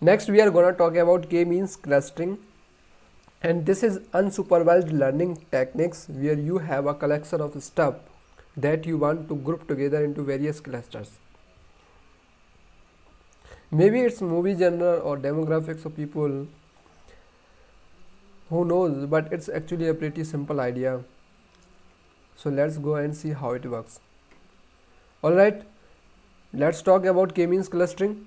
Next, we are gonna talk about k-means clustering, and this is unsupervised learning techniques where you have a collection of stuff that you want to group together into various clusters. Maybe it's movie genre or demographics of people, who knows, but it's actually a pretty simple idea. So let's go and see how it works. Alright, let's talk about k-means clustering.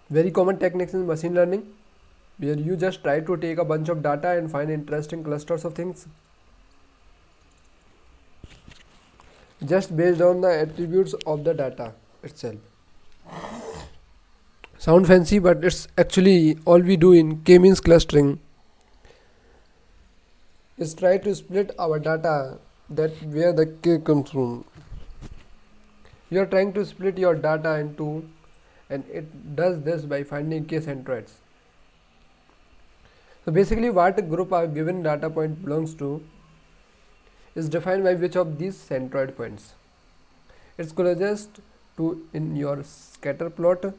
Very common techniques in machine learning where you just try to take a bunch of data and find interesting clusters of things just based on the attributes of the data itself. Sound fancy, but it's actually all we do in k-means clustering is try to split our data that where the k comes from. You are trying to split your data into, and it does this by finding k centroids. So basically what a group a given data point belongs to is defined by which of these centroid points it's closest to in your scatter plot.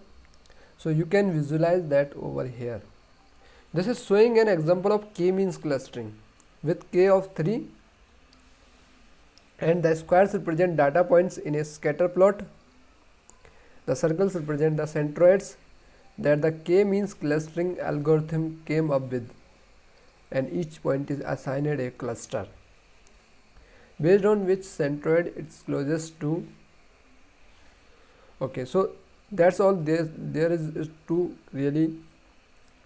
So you can visualize that over here. This is showing an example of k-means clustering with k of 3, and the squares represent data points in a scatter plot. The circles represent the centroids that the k-means clustering algorithm came up with, and each point is assigned a cluster based on which centroid it's closest to. Okay, so that's all there is to really.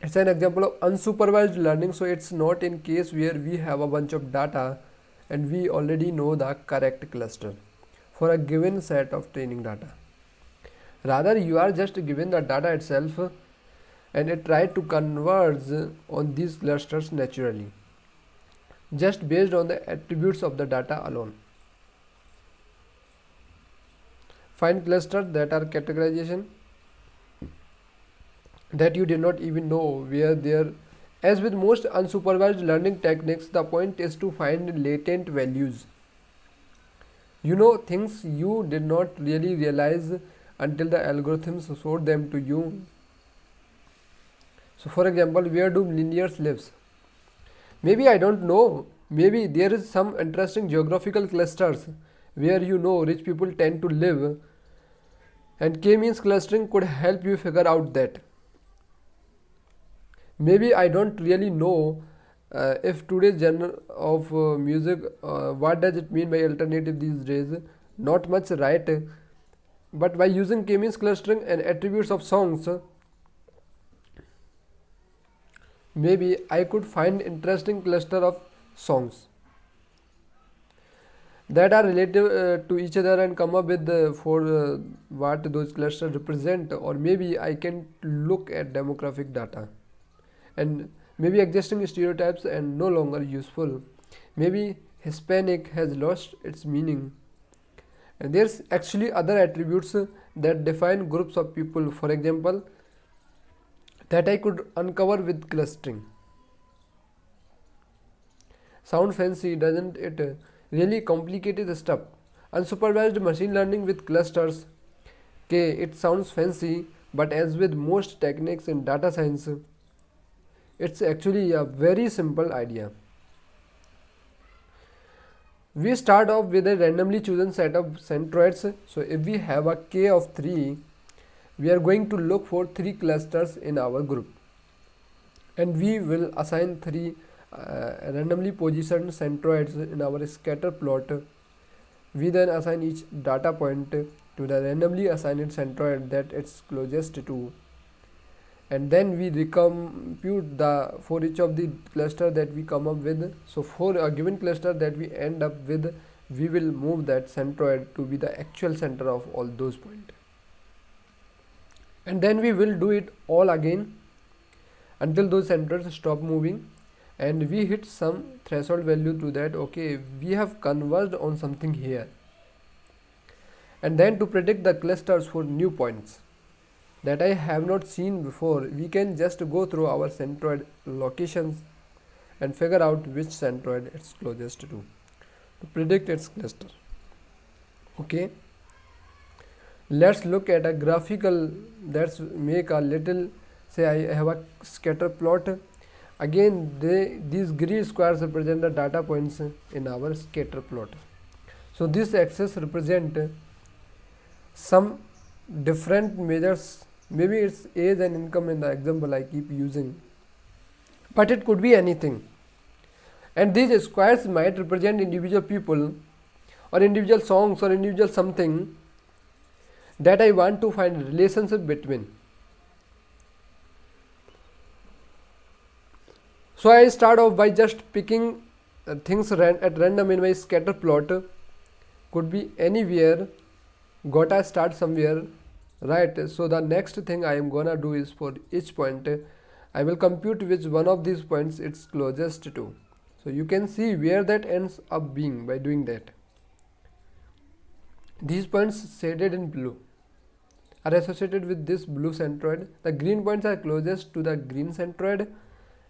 It's an example of unsupervised learning, so it's not in case where we have a bunch of data and we already know the correct cluster for a given set of training data. Rather, you are just given the data itself and it tries to converge on these clusters naturally, just based on the attributes of the data alone. Find clusters that are categorization that you did not even know where they are. As with most unsupervised learning techniques, the point is to find latent values. You know, things you did not really realize until the algorithms showed them to you. So for example, where do linears live? Maybe I don't know. Maybe there is some interesting geographical clusters where you know rich people tend to live, and k-means clustering could help you figure out that. Maybe I don't really know if today's genre of music, what does it mean by alternative these days? Not much, right? But by using k-means clustering and attributes of songs, maybe I could find interesting cluster of songs that are related to each other and come up with for what those clusters represent. Or maybe I can look at demographic data and maybe existing stereotypes and no longer useful. Maybe Hispanic has lost its meaning. And there's actually other attributes that define groups of people, for example, that I could uncover with clustering. Sound fancy, doesn't it? Really complicated stuff. Unsupervised machine learning with clusters. Okay, it sounds fancy, but as with most techniques in data science, it's actually a very simple idea. We start off with a randomly chosen set of centroids. So if we have a k of 3, we are going to look for 3 clusters in our group, and we will assign 3 randomly positioned centroids in our scatter plot. We then assign each data point to the randomly assigned centroid that it's closest to, and then we recompute the for each of the cluster that we come up with. So for a given cluster that we end up with, we will move that centroid to be the actual center of all those points, and then we will do it all again until those centers stop moving and we hit some threshold value to that. Okay, we have converged on something here. And then to predict the clusters for new points that I have not seen before, we can just go through our centroid locations and figure out which centroid it's closest to predict its cluster. Okay, Let's look at a graphical. Let's make a little, say I have a scatter plot. Again, these green squares represent the data points in our scatter plot. So this axis represent some different measures. Maybe it's age and income in the example I keep using, but it could be anything. And these squares might represent individual people or individual songs or individual something that I want to find relationship between. So I start off by just picking things at random in my scatter plot. Could be anywhere, gotta start somewhere, right? So the next thing I am gonna do is for each point I will compute which one of these points it's closest to. So you can see where that ends up being by doing that. These points shaded in blue are associated with this blue centroid. The green points are closest to the green centroid,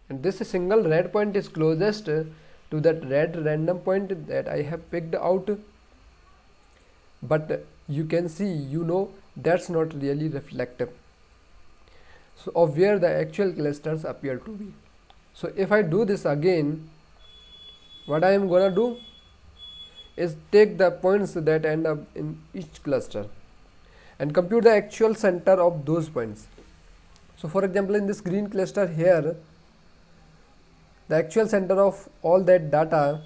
and this single red point is closest to that red random point that I have picked out. But you can see, that's not really reflective so of where the actual clusters appear to be. So if I do this again, what I am gonna do is take the points that end up in each cluster and compute the actual center of those points. So for example, in this green cluster here, the actual center of all that data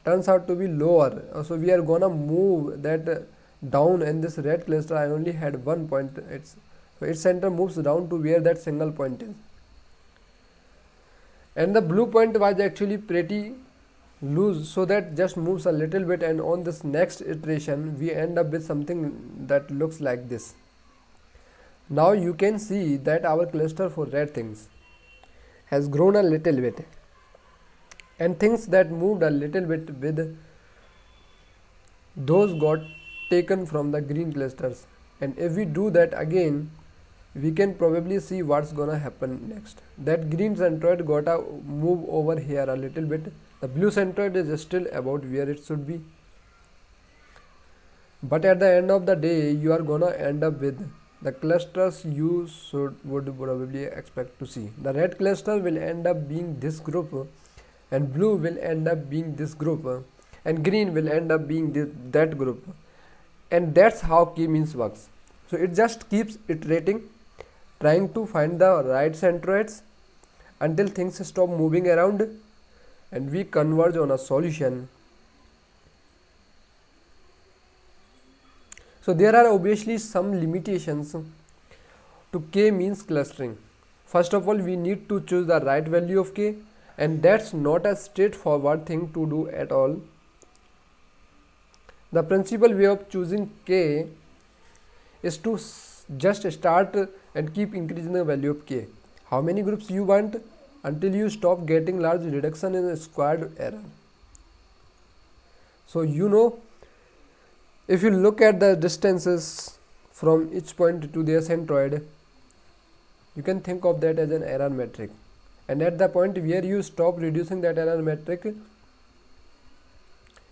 turns out to be lower. So we are gonna move that down. In this red cluster I only had one point. Its center moves down to where that single point is. And the blue point was actually pretty loose, so that just moves a little bit, and on this next iteration we end up with something that looks like this. Now you can see that our cluster for red things has grown a little bit, and things that moved a little bit with those got taken from the green clusters. And if we do that again, we can probably see what's gonna happen next. That green centroid gotta move over here a little bit. The blue centroid is still about where it should be, but at the end of the day you are gonna end up with the clusters you would probably expect to see. The red cluster will end up being this group, and blue will end up being this group, and green will end up being that group. And that's how k-means works. So it just keeps iterating, trying to find the right centroids until things stop moving around and we converge on a solution. So there are obviously some limitations to k-means clustering. First of all, we need to choose the right value of k, and that's not a straightforward thing to do at all. The principal way of choosing k is to just start and keep increasing the value of k. How many groups you want until you stop getting large reduction in squared error. So if you look at the distances from each point to their centroid, you can think of that as an error metric, and at the point where you stop reducing that error metric,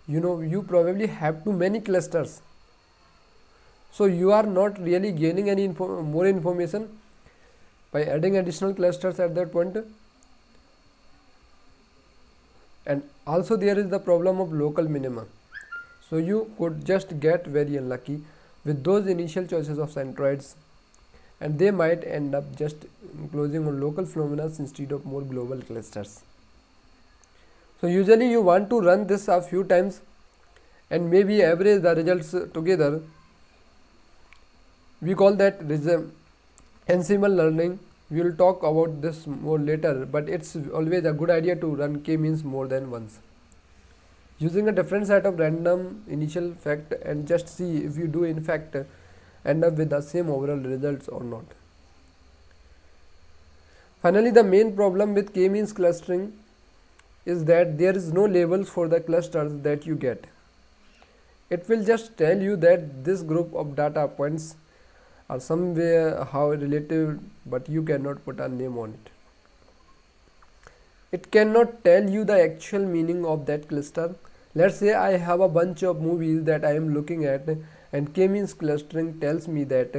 you probably have too many clusters, so you are not really gaining any more information by adding additional clusters at that point. And also there is the problem of local minima. So you could just get very unlucky with those initial choices of centroids, and they might end up just closing on local phenomena instead of more global clusters. So usually you want to run this a few times and maybe average the results together. We call that ensemble learning. We will talk about this more later, but it's always a good idea to run k-means more than once, using a different set of random initial fact, and just see if you do in fact end up with the same overall results or not. Finally, the main problem with k-means clustering is that there is no labels for the clusters that you get. It will just tell you that this group of data points are somewhere how relative, but you cannot put a name on it. It cannot tell you the actual meaning of that cluster. Let's say I have a bunch of movies that I am looking at, and K means clustering tells me that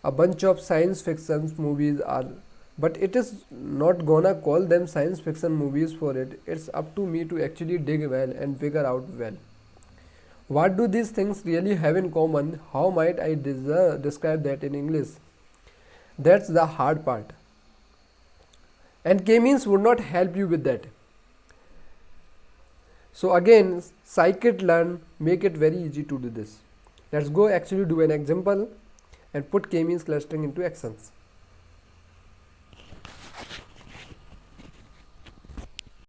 a bunch of science fiction movies are, but it is not gonna call them science fiction movies for it. It's up to me to actually dig well and figure out well, what do these things really have in common? How might I describe that in English? That's the hard part. And K-means would not help you with that. So again, scikit-learn make it very easy to do this. Let's go actually do an example and put K-means clustering into actions.